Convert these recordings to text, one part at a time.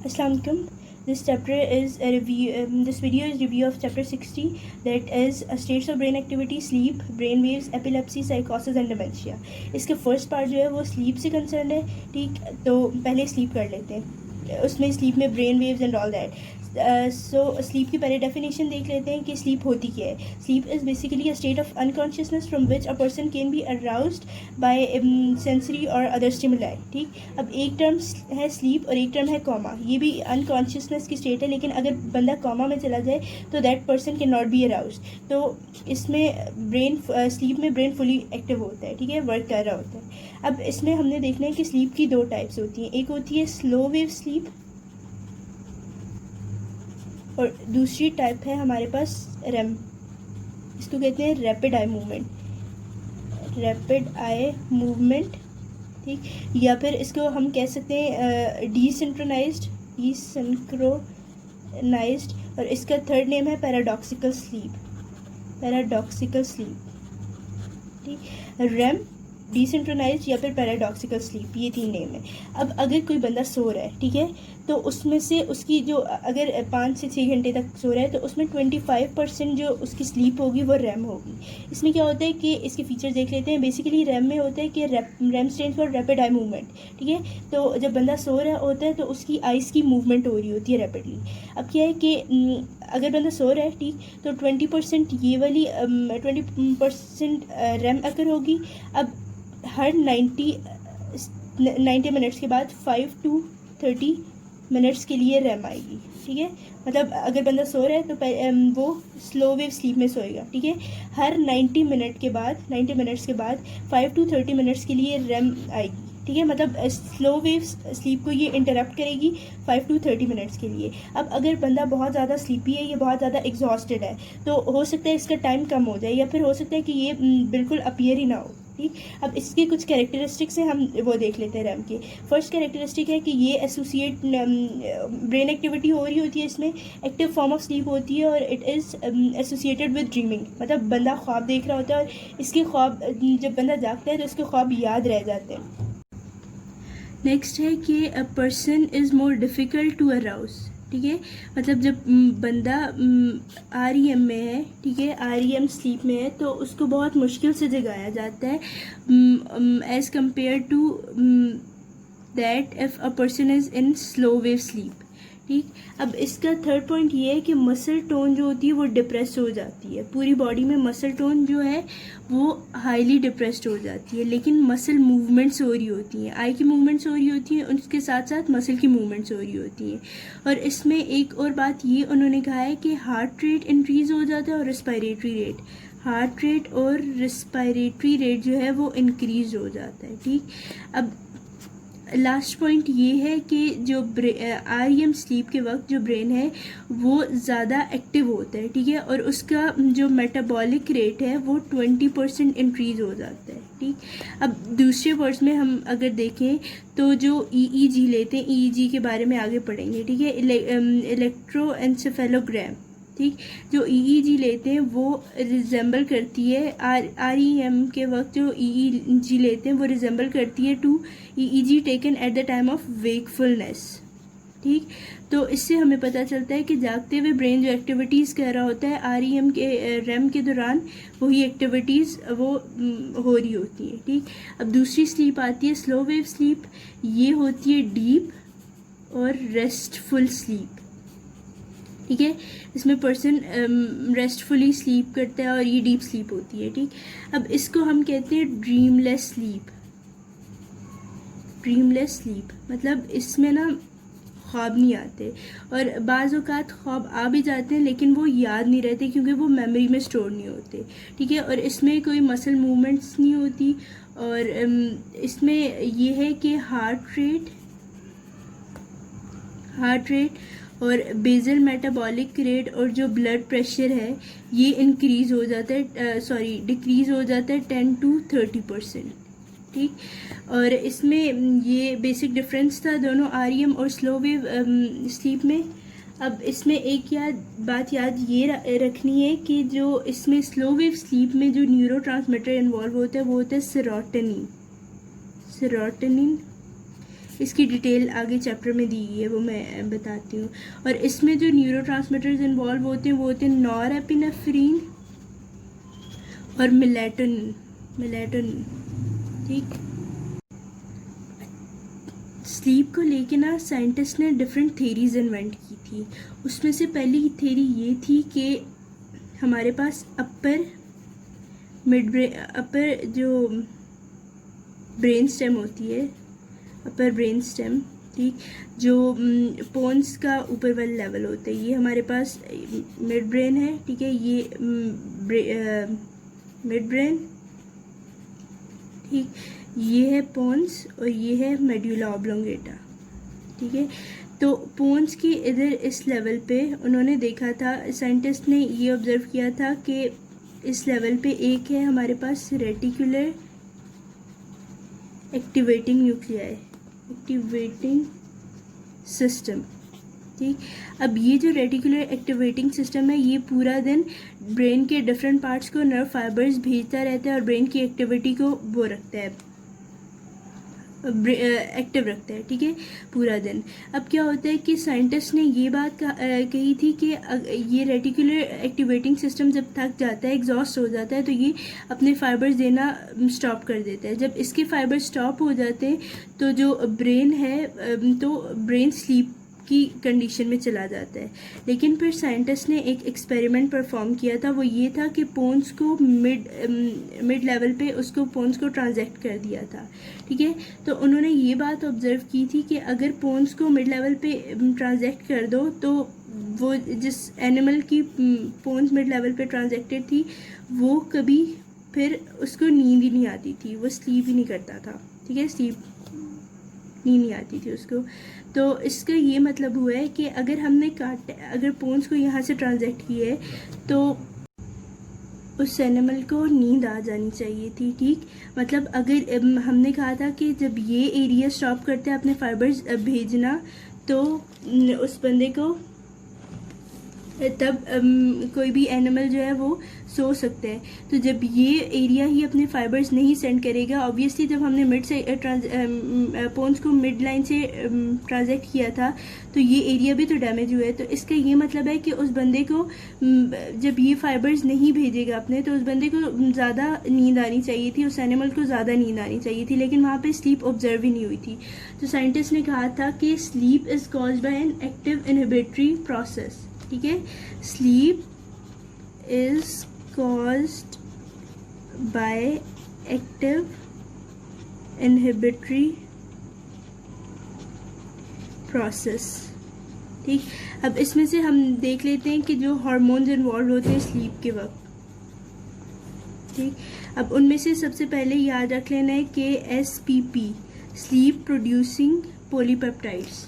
Assalamu alaikum. This chapter is a review. This video is review of chapter 60, that is states of brain activity, sleep, brain waves, epilepsy, psychosis and dementia. इसके first part जो है वो sleep से concern है. ठीक, तो पहले sleep कर लेते हैं. उसमें स्लीप में brain waves and all that. So sleep की पहले डेफिनेशन देख लेते हैं कि स्लीप होती क्या है. Sleep is basically a state of unconsciousness from which a person can be aroused by sensory और अदर स्टिमुलाई. ठीक, अब एक टर्म है स्लीप और एक टर्म है कॉमा. ये भी अनकॉन्शियसनेस की स्टेट है, लेकिन अगर बंदा कॉमा में चला जाए तो that person can not be aroused. तो इसमें ब्रेन स्लीप में ब्रेन फुली एक्टिव होता है. ठीक है, वर्क कर रहा होता है. अब इसमें हमने देखना है कि स्लीप की दो टाइप्स होती हैं. एक होती है स्लो वेव स्लीप और दूसरी टाइप है हमारे पास रेम. इसको कहते हैं rapid eye movement. Rapid eye movement. ठीक, या फिर इसको हम कह सकते हैं डीसिंक्रोनाइज्ड. और इसका थर्ड नेम है पैराडॉक्सिकल स्लीप. Paradoxical sleep. ठीक, रेम, डिसिंक्रोनाइज्ड या फिर पैराडॉक्सिकल स्लीप, ये तीन नेम है. अब अगर कोई बंदा सो रहा है, ठीक है, तो उसमें से उसकी जो अगर 5 से 6 घंटे तक सो रहा है तो उसमें 25% जो उसकी स्लीप होगी वो रैम होगी. इसमें क्या होता है कि इसके फीचर्स देख लेते हैं. बेसिकली रैम में होता है कि RAM stands for rapid eye movement. ठीक है, तो जब बंदा सो रहा होता है तो उसकी आइज़ की मूवमेंट हो रही होती है रैपिडली. अब क्या है कि अगर बंदा सो रहा है, ठीक, तो 20% ये वाली 20% रैम अगर होगी. अब हर 90 मिनट्स के बाद 5 to 30 मिनट्स के लिए रैम आएगी. ठीक है, मतलब अगर बंदा सो रहा है तो वो स्लो वेव स्लीप में सोएगा. ठीक है, हर 90 मिनट्स के बाद 5 to 30 मिनट्स के लिए रैम आएगी. ठीक है, मतलब स्लो वेव स्लीप को ये इंटरप्ट करेगी 5 to 30 मिनट्स के लिए. अब अगर बंदा बहुत ज़्यादा स्लीपी है या बहुत ज़्यादा एग्जॉस्टेड है तो हो सकता है इसका टाइम कम हो जाए या फिर हो सकता है कि ये बिल्कुल अपीयर ही ना हो. ठीक, अब इसके कुछ कैरेक्टरिस्टिक्स हैं, हम वो देख लेते हैं रैम की. फर्स्ट कैरेक्टरिस्टिक है कि ये एसोसिएट ब्रेन एक्टिविटी हो रही होती है, इसमें एक्टिव फॉर्म ऑफ स्लीप होती है और it is associated with dreaming. मतलब बंदा ख्वाब देख रहा होता है और इसके ख्वाब जब बंदा जागता है तो इसके ख्वाब याद रह जाते हैं. नेक्स्ट है कि a person is more difficult to arouse. ठीक है, मतलब जब बंदा REM में है, ठीक है, REM स्लीप में है, तो उसको बहुत मुश्किल से जगाया जाता है as compare to that if a person is in slow wave sleep. ठीक, अब इसका थर्ड पॉइंट ये है कि मसल टोन जो होती है वो डिप्रेस हो जाती है. पूरी बॉडी में मसल टोन जो है वो हाईली डिप्रेस्ड हो जाती है, लेकिन मसल मूवमेंट्स हो रही होती हैं. आई की मूवमेंट्स हो रही होती हैं, उसके साथ साथ मसल की मूवमेंट्स हो रही होती हैं. और इसमें एक और बात ये उन्होंने कहा है कि हार्ट रेट इंक्रीज़ हो जाता है और रेस्पिरेटरी रेट. हार्ट रेट और रेस्पिरेटरी रेट जो है वो इंक्रीज़ हो जाता है. ठीक, अब लास्ट पॉइंट ये है कि जो REM स्लीप के वक्त जो ब्रेन है वो ज़्यादा एक्टिव होता है. ठीक है, और उसका जो मेटाबॉलिक रेट है वो 20% इंक्रीज़ हो जाता है. ठीक, अब दूसरे वर्ड्स में हम अगर देखें तो जो EEG लेते हैं, EEG के बारे में आगे पढ़ेंगे. ठीक है, इलेक्ट्रोएंसेफेलोग्राम. ठीक, जो EEG लेते हैं वो रिजेंबल करती है REM के वक्त जो EEG लेते हैं वो रिजेंबल करती है to EEG taken at the time of wakefulness. ठीक, तो इससे हमें पता चलता है कि जागते हुए ब्रेन जो एक्टिविटीज़ कर रहा होता है REM के REM के दौरान वही एक्टिविटीज़ वो हो रही होती है. ठीक, अब दूसरी स्लीप आती है स्लो वेव स्लीप. ये होती है डीप और रेस्टफुल स्लीप. ठीक है, इसमें पर्सन रेस्टफुली स्लीप करता है और ये डीप स्लीप होती है. ठीक, अब इसको हम कहते हैं ड्रीमलेस स्लीप. ड्रीमलेस स्लीप मतलब इसमें ना ख्वाब नहीं आते, और बाज़ औक़ात ख्वाब आ भी जाते हैं लेकिन वो याद नहीं रहते क्योंकि वो मेमोरी में स्टोर नहीं होते. ठीक है, और इसमें कोई मसल मूवमेंट्स नहीं होती. और इसमें ये है कि हार्ट रेट और बेजल मेटाबॉलिक रेट और जो ब्लड प्रेशर है ये इंक्रीज़ हो जाता है, डिक्रीज़ हो जाता है 10 to 30%. ठीक, और इसमें ये बेसिक डिफरेंस था दोनों REM और स्लो वेव स्लीप में. अब इसमें एक बात याद ये रखनी है कि जो इसमें स्लो वेव स्लीप में जो न्यूरोट्रांसमीटर इन्वॉल्व होता है वो होता है सेरोटोनिन. इसकी डिटेल आगे चैप्टर में दी गई है, वो मैं बताती हूँ। और इसमें जो न्यूरोट्रांसमीटर्स इन्वॉल्व होते हैं वो होते हैं नॉरएपिनेफ्रीन और मेलेटोनिन। ठीक, स्लीप को लेके ना साइंटिस्ट ने डिफरेंट थेरीज इन्वेंट की थी। उसमें से पहली थेरी ये थी कि हमारे पास अपर जो ब्रेन स्टेम होती है, अपर ब्रेन स्टेम, ठीक, जो पोन्स का ऊपर वाला लेवल होता है, ये हमारे पास मिड ब्रेन है, ठीक है, ये मिड ब्रेन, ठीक, ये है पोन्स और ये है मेड्यूला ऑब्लोंगेटा, ठीक है। तो पोन्स की इधर इस लेवल पे उन्होंने देखा था, साइंटिस्ट ने ये ऑब्जर्व किया था कि इस लेवल पे एक है हमारे पास reticular activating nuclei, activating system, ठीक। अब ये जो रेटिकुलर एक्टिवेटिंग सिस्टम है ये पूरा दिन ब्रेन के डिफरेंट पार्ट्स को नर्व फाइबर्स भेजता रहता है और ब्रेन की एक्टिविटी को वो रखता है, एक्टिव रखता है, ठीक है, पूरा दिन। अब क्या होता है कि साइंटिस्ट ने ये बात कही थी कि ये रेटिकुलर एक्टिवेटिंग सिस्टम जब थक जाता है, एग्जॉस्ट हो जाता है, तो ये अपने फाइबर्स देना स्टॉप कर देता है। जब इसके फाइबर्स स्टॉप हो जाते हैं तो जो ब्रेन है, तो ब्रेन स्लीप की कंडीशन में चला जाता है। लेकिन फिर साइंटिस्ट ने एक एक्सपेरिमेंट परफॉर्म किया था, वो ये था कि पोन्स को मिड लेवल पे उसको पोन्स को ट्रांजैक्ट कर दिया था, ठीक है। तो उन्होंने ये बात ऑब्जर्व की थी कि अगर पोन्स को मिड लेवल पे ट्रांजैक्ट कर दो तो वो जिस एनिमल की पोन्स मिड लेवल पे ट्रांजैक्टेड थी वो कभी फिर उसको नींद ही नहीं आती थी, वो स्लीप ही नहीं करता था, ठीक है, नींद नहीं आती थी उसको। तो इसका ये मतलब हुआ है कि अगर हमने अगर पोन्स को यहाँ से ट्रांजैक्ट किए तो उस एनिमल को नींद आ जानी चाहिए थी, ठीक। मतलब अगर हमने कहा था कि जब ये एरिया स्टॉप करते हैं अपने फाइबर्स भेजना तो उस बंदे को तब कोई भी एनिमल जो है वो सो सकता है। तो जब ये एरिया ही अपने फाइबर्स नहीं सेंड करेगा, ऑब्वियसली जब हमने मिड से पोन्स को मिड लाइन से ट्रांजैक्ट किया था तो ये एरिया भी तो डैमेज हुआ है। तो इसका ये मतलब है कि उस बंदे को जब ये फाइबर्स नहीं भेजेगा अपने, तो उस बंदे को ज़्यादा नींद आनी चाहिए थी, उस एनिमल को ज़्यादा नींद आनी चाहिए थी, लेकिन वहाँ पे स्लीप ऑब्जर्व ही नहीं हुई थी। तो साइंटिस्ट ने कहा था कि sleep is caused by an active inhibitory process, ठीक है, sleep is caused by active inhibitory process, ठीक। अब इसमें से हम देख लेते हैं कि जो हार्मोन्स इन्वॉल्व होते हैं स्लीप के वक्त, ठीक। अब उनमें से सबसे पहले याद रख लेना है कि SPP, स्लीप प्रोड्यूसिंग पॉलीपेप्टाइड्स,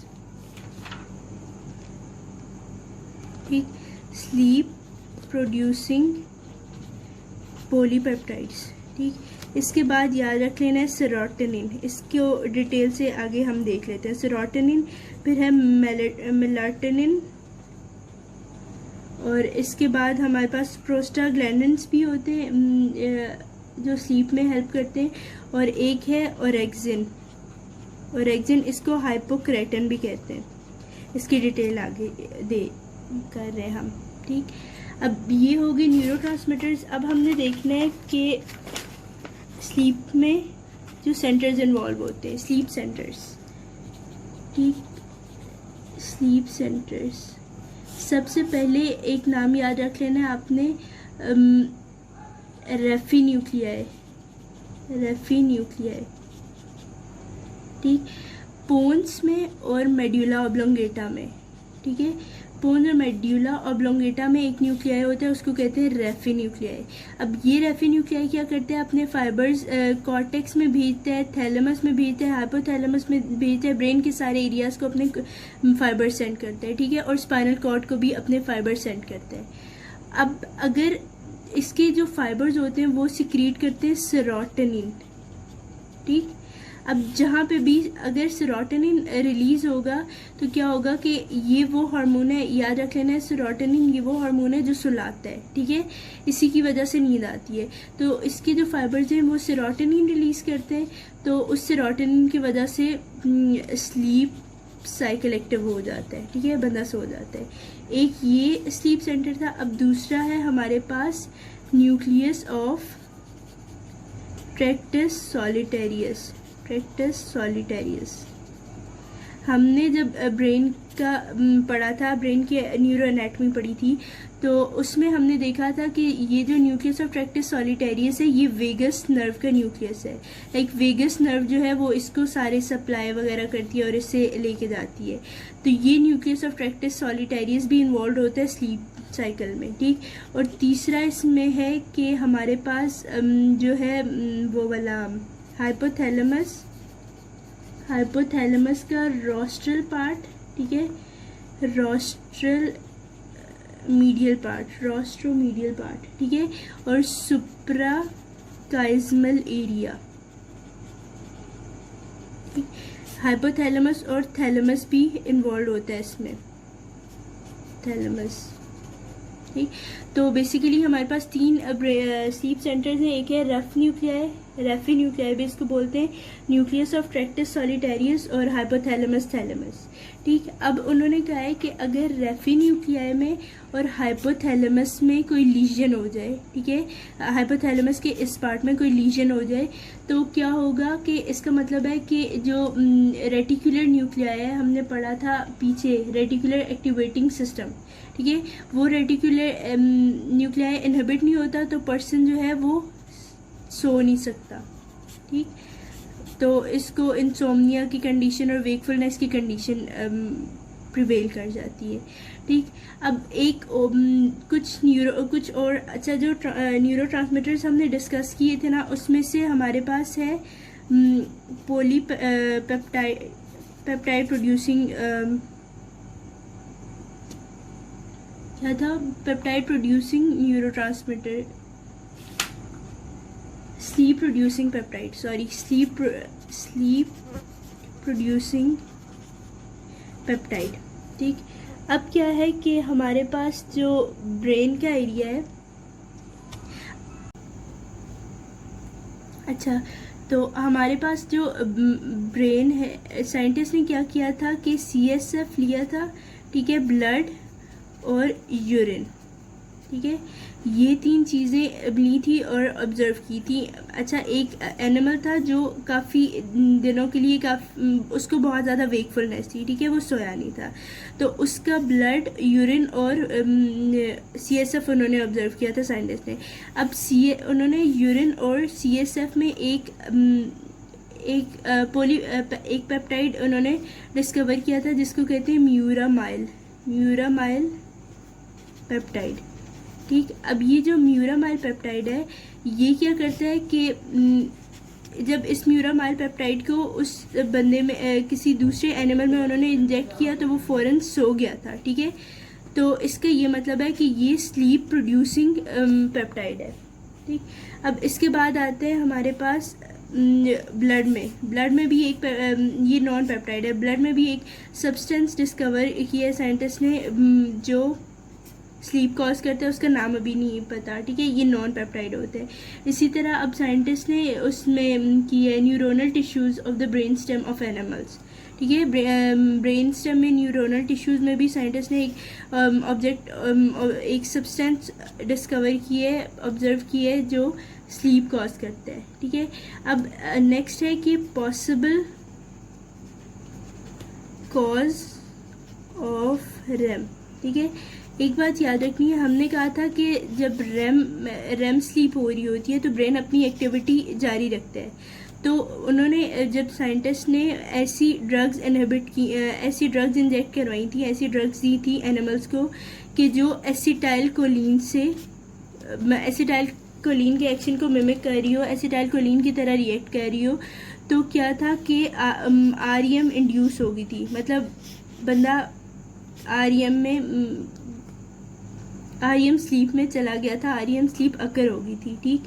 ठीक, स्लीप प्रोड्यूसिंग पॉलीपेप्टाइड्स, ठीक। इसके बाद याद रख लेना है सेरोटोनिन, इसको डिटेल से आगे हम देख लेते हैं। सेरोटोनिन, फिर है मेलाटोनिन, और इसके बाद हमारे पास प्रोस्टाग्लैंडिन्स भी होते हैं जो स्लीप में हेल्प करते हैं, और एक है ओरेक्सिन, इसको हाइपोक्रेटिन भी कहते हैं। इसकी डिटेल आगे कर रहे हैं हम, ठीक। अब ये हो गई न्यूरोट्रांसमीटर्स। अब हमने देखना है कि स्लीप में जो सेंटर्स इन्वॉल्व होते हैं, स्लीप सेंटर्स, ठीक, स्लीप सेंटर्स। सबसे पहले एक नाम याद रख लेना है आपने, रेफी न्यूक्लियाई, ठीक, पोन्स में और मेड्यूला ऑब्लोंगेटा में, ठीक है। पोन्स और मेड्यूला ऑब्लोंगेटा में एक न्यूक्लियाई होता है, उसको कहते हैं रेफी न्यूक्लियाई। अब ये रेफी न्यूक्लियाई क्या करते हैं, अपने फाइबर्स कॉर्टेक्स में भेजते हैं, थैलेमस में भेजते हैं, हाइपोथैलेमस में भेजते हैं, ब्रेन के सारे एरियाज को अपने फाइबर सेंड करते हैं, ठीक है, और स्पाइनल कॉर्ड को भी अपने फाइबर सेंड करते हैं। अब अगर इसके जो फाइबर्स होते हैं वो सिक्रीट करते हैं सेरोटोनिन, ठीक। अब जहाँ पे भी अगर सेरोटोनिन रिलीज होगा तो क्या होगा कि ये वो हार्मोन है, याद रख लेना है, सेरोटोनिन ये वो हार्मोन है जो सुलाता है, ठीक है, इसी की वजह से नींद आती है। तो इसके जो फाइबर्स हैं वो सेरोटोनिन रिलीज करते हैं, तो उस सेरोटोनिन की वजह से स्लीप साइकिल एक्टिव हो जाता है, ठीक है, बंदा सो जाता है। एक ये स्लीप सेंटर था। अब दूसरा है हमारे पास nucleus of tractus solitarius. Tractus solitarius हमने जब ब्रेन का पढ़ा था, ब्रेन की न्यूरो एनाटमी पढ़ी थी, तो उसमें हमने देखा था कि ये जो न्यूक्लियस ऑफ ट्रैक्टस सॉलिटेरियस है ये वेगस नर्व का न्यूक्लियस है। एक वेगस नर्व जो है वो इसको सारे सप्लाई वगैरह करती है और इससे लेके जाती है। तो ये न्यूक्लियस ऑफ ट्रैक्टस सॉलिटेरियस भी इन्वॉल्व होता है स्लीप साइकिल में, ठीक। और तीसरा इसमें है कि हमारे पास जो है वो वाला हाइपोथैलेमस, हाइपोथैलेमस का रोस्ट्रल पार्ट, ठीक है, रोस्ट्रल मीडियल पार्ट, रोस्ट्रोमीडियल पार्ट, ठीक है, और सुप्रा काइजमल एरिया। हाइपोथैलेमस और थैलेमस भी इन्वॉल्व होता है इसमें, थैलेमस, ठीक। तो बेसिकली हमारे पास 3 स्लीप सेंटर्स हैं। एक है रफ न्यूक्लियाई, रेफी न्यूक्लियाई भी इसको बोलते हैं, न्यूक्लियस ऑफ ट्रैक्टस सॉलिटेरियस और हाइपोथैलेमस थैलेमस, ठीक। अब उन्होंने कहा है कि अगर रेफी न्यूक्लियाई में और हाइपोथैलेमस में कोई लीजन हो जाए, ठीक है, हाइपोथैलेमस के इस पार्ट में कोई लीजन हो जाए तो क्या होगा कि इसका मतलब है कि जो रेटिकुलर न्यूक्लियाई है, हमने पढ़ा था पीछे रेटिकुलर एक्टिवेटिंग सिस्टम, ठीक है, वो रेटिकुलर न्यूक्लियाई इनहिबिट नहीं होता तो पर्सन जो है वो सो नहीं सकता, ठीक। तो इसको इंसोम्निया की कंडीशन और वेकफुलनेस की कंडीशन प्रिवेल कर जाती है, ठीक। अब एक कुछ और अच्छा जो न्यूरो ट्रांसमीटर्स हमने डिस्कस किए थे ना, उसमें से हमारे पास है पोली पेप्टाइड प्रोड्यूसिंग, क्या था, peptide producing neuro transmitter, sleep producing peptide, sorry, sleep producing peptide, ठीक। अब क्या है कि हमारे पास जो ब्रेन का एरिया है, अच्छा, तो हमारे पास जो ब्रेन है, साइंटिस्ट ने क्या किया था कि CSF लिया था, ठीक है, ब्लड और यूरिन, ठीक है, ये 3 चीज़ें ली थी और ऑब्जर्व की थी। अच्छा, एक एनिमल था जो काफ़ी दिनों के लिए उसको बहुत ज़्यादा वेकफुलनेस थी, ठीक है, वो सोया नहीं था, तो उसका ब्लड, यूरिन और CSF उन्होंने ऑब्जर्व किया था साइंटिस्ट ने। अब उन्होंने यूरिन और CSF में एक पेप्टाइड उन्होंने डिस्कवर किया था जिसको कहते हैं म्यूरामाइल पेप्टाइड, ठीक। अब ये जो म्यूरामाइल पेप्टाइड है ये क्या करता है कि जब इस म्यूरामाइल पेप्टाइड को उस बंदे में किसी दूसरे एनिमल में उन्होंने इंजेक्ट किया तो वो फ़ौरन सो गया था, ठीक है। तो इसका ये मतलब है कि ये स्लीप प्रोड्यूसिंग पेप्टाइड है, ठीक। अब इसके बाद आते हैं हमारे पास ब्लड में भी एक ये नॉन पेप्टाइड है। ब्लड में भी एक सब्सटेंस डिस्कवर किया है साइंटिस्ट ने जो स्लीप कॉज करते हैं, उसका नाम अभी नहीं पता, ठीक है, ये नॉन पेप्टाइड होते हैं। इसी तरह अब साइंटिस्ट ने उसमें किया है neuronal tissues of the brain stem of animals, ठीक है, ब्रेन स्टेम में न्यूरोनल टिश्यूज़ में भी साइंटिस्ट ने एक सब्सटेंस डिस्कवर की है, ऑब्जर्व की है जो स्लीप कॉज करता है, ठीक है। अब नेक्स्ट है कि पॉसिबल कॉज ऑफ रेम, ठीक है। एक बात याद रखनी है, हमने कहा था कि जब रेम स्लीप हो रही होती है तो ब्रेन अपनी एक्टिविटी जारी रखता है। तो उन्होंने जब साइंटिस्ट ने ऐसी ड्रग्स इंजेक्ट करवाई थी, ऐसी ड्रग्स दी थी एनिमल्स को कि जो एसिटाइल कोलिन के एक्शन को मिमिक कर रही हो, एसिटाइल कोलिन की तरह रिएक्ट कर रही हो, तो क्या था कि REM इंड्यूस हो गई थी, मतलब बंदा REM में REM स्लीप में चला गया था, REM स्लीप अकर हो गई थी। ठीक,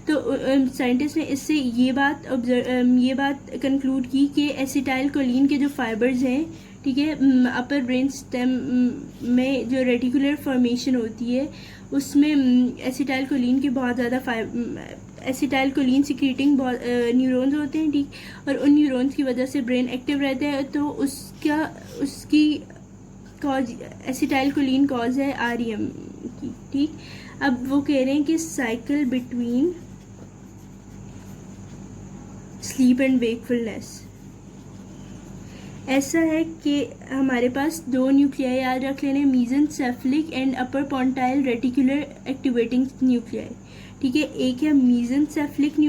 तो साइंटिस्ट ने इससे ये बात कंक्लूड की कि एसिटाइल कोलिन के जो फाइबर्स हैं, ठीक है, अपर ब्रेन स्टेम में जो रेटिकुलर फॉर्मेशन होती है उसमें एसिटाइल कोलिन के बहुत ज़्यादा एसिटाइल कोलिन सिक्रीटिंग न्यूरॉन्स होते हैं। ठीक, और उन न्यूरॉन्स की वजह से ब्रेन एक्टिव रहता है, तो उसकी कॉज एसिटाइल कोलिन कॉज है REM की। ठीक, अब वो कह रहे हैं कि cycle between sleep and wakefulness ऐसा है कि हमारे पास दो न्यूक्लियाई याद रख लेने, mesencephalic and upper pontile reticular activating nuclei. ठीक है, एक है मीजेंसेफलिक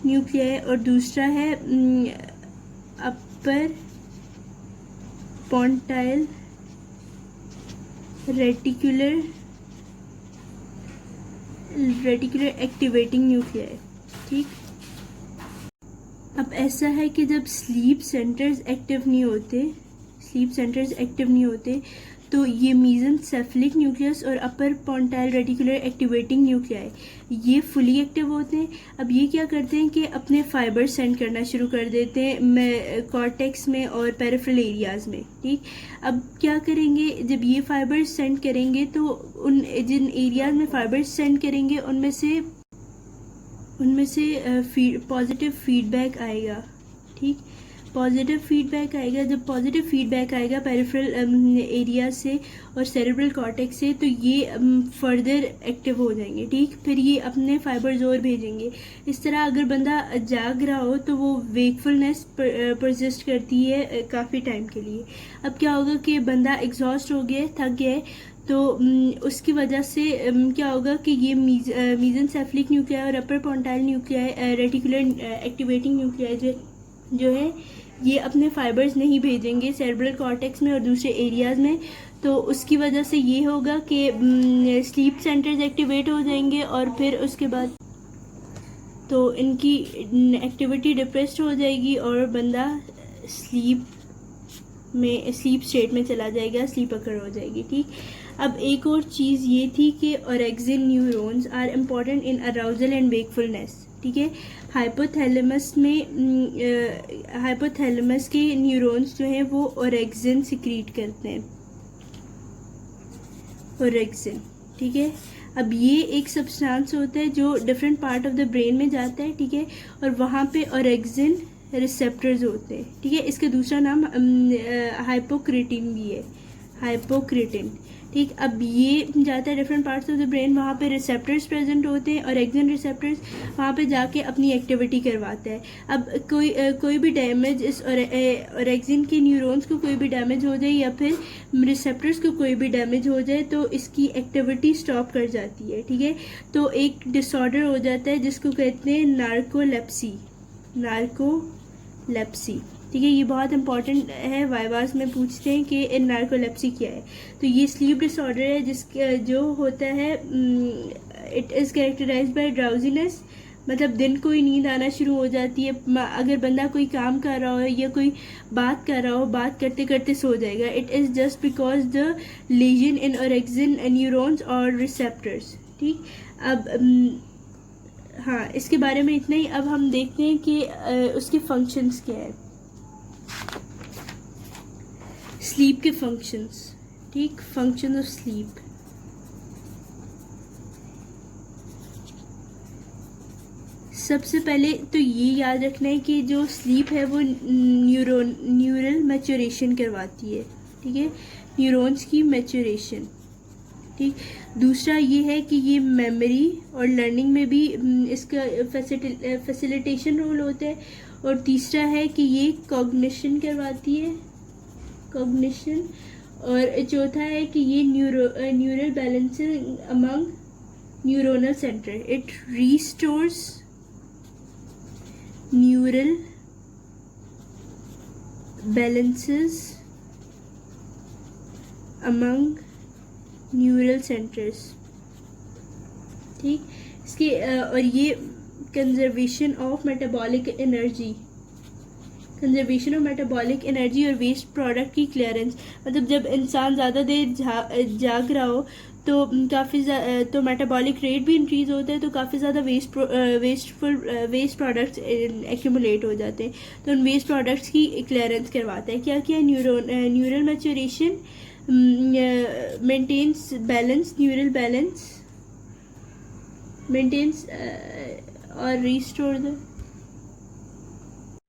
न्यूक्लियाई और दूसरा है upper pontile reticular activating nuclei. ठीक, अब ऐसा है कि जब स्लीप सेंटर्स एक्टिव नहीं होते तो ये मीजेंसेफलिक न्यूक्लियस और अपर पोंटाइल रेटिकुलर एक्टिवेटिंग न्यूक्लियाई ये फुली एक्टिव होते हैं। अब ये क्या करते हैं कि अपने फाइबर सेंड करना शुरू कर देते हैं कॉर्टेक्स में और पेरिफेरल एरियाज में। ठीक, अब क्या करेंगे, जब ये फाइबर सेंड करेंगे तो उन जिन एरियाज में फाइबर सेंड करेंगे उनमें से पॉजिटिव फीडबैक आएगा। ठीक, पॉजिटिव फीडबैक आएगा। जब पॉजिटिव फीडबैक आएगा पेरिफेरल एरिया से और सेरेब्रल कॉर्टेक्स से, तो ये फर्दर एक्टिव हो जाएंगे। ठीक, फिर ये अपने फाइबर्स और भेजेंगे। इस तरह अगर बंदा जाग रहा हो तो वो वेकफुलनेस परसिस्ट करती है काफ़ी टाइम के लिए। अब क्या होगा कि बंदा एग्जॉस्ट हो गया है, थक गया है, तो उसकी वजह से क्या होगा कि ये मीजेंसेफलिक न्यूक्लियाई और अपर पोंटाइल न्यूक्लियाई रेटिकुलर एक्टिवेटिंग न्यूक्लियाई जो है ये अपने फाइबर्स नहीं भेजेंगे सेरेब्रल कॉर्टेक्स में और दूसरे एरियाज में। तो उसकी वजह से ये होगा कि स्लीप सेंटर्स एक्टिवेट हो जाएंगे और फिर उसके बाद तो इनकी एक्टिविटी डिप्रेस्ड हो जाएगी और बंदा स्लीप स्टेट में चला जाएगा, स्लीप अकर हो जाएगी। ठीक, अब एक और चीज़ ये थी कि orexin neurons are important in arousal and wakefulness. ठीक है, हाइपोथैलेमस के न्यूरॉन्स जो हैं वो ओरेक्सिन सिक्रीट करते हैं, ओरेक्सिन। ठीक है, अब ये एक सब्सटेंस होता है जो different part of the brain में जाता है। ठीक है, और वहाँ पे ओरेक्सिन रिसेप्टर्स होते हैं। ठीक है, इसका दूसरा नाम हाइपोक्रिटिन भी है, हाइपोक्रिटिन। ठीक, अब ये जाता है different parts of the brain, वहाँ पे रिसेप्टर्स प्रेजेंट होते हैं और एक्सिन रिसेप्टर्स वहाँ पे जाके अपनी एक्टिविटी करवाता है। अब कोई भी डैमेज इस और एक्सिन के न्यूरॉन्स को कोई भी डैमेज हो जाए या फिर रिसेप्टर्स को कोई भी डैमेज हो जाए तो इसकी एक्टिविटी स्टॉप कर जाती है। ठीक है, तो एक डिसऑर्डर हो जाता है जिसको कहते हैं नार्कोलेप्सी। ठीक है, ये बहुत इंपॉर्टेंट है, वाइवास में पूछते हैं कि नार्कोलेप्सी क्या है। तो ये स्लीप डिसऑर्डर है जिसका जो होता है it is characterised by drowsiness, मतलब दिन को ही नींद आना शुरू हो जाती है। अगर बंदा कोई काम कर रहा हो या कोई बात कर रहा हो, बात करते करते सो जाएगा। It is just because the lesion in orexin neurons और रिसेप्टर्स। ठीक, अब हाँ, इसके बारे में इतना ही। अब हम देखते हैं कि उसके फंक्शंस क्या है, स्लीप के फंक्शंस। ठीक, फंक्शन ऑफ स्लीप। सबसे पहले तो ये याद रखना है कि जो स्लीप है वो न्यूरल मैच्योरेशन करवाती है। ठीक है, न्यूरॉन्स की मैच्योरेशन। ठीक, दूसरा ये है कि ये मेमोरी और लर्निंग में भी इसका फैसिलिटेशन रोल होता है। और तीसरा है कि ये कॉग्निशन करवाती है, कॉग्निशन। और चौथा है कि ये neural balancing among neuronal centre, it restores neural balances among neural centres. ठीक, इसके और ये conservation of metabolic energy, conservation of metabolic energy और वेस्ट प्रोडक्ट की क्लियरेंस, मतलब जब इंसान ज़्यादा देर जाग रहा हो तो तो मेटाबॉलिक रेट भी इंक्रीज़ होता है, तो काफ़ी ज़्यादा वेस्ट प्रोडक्ट्स एक्यूमुलेट हो जाते हैं, तो उन वेस्ट प्रोडक्ट्स की क्लियरेंस करवाता है। क्या क्या? Neural maturation, maintains balance, neural balance maintains और रिस्टोर द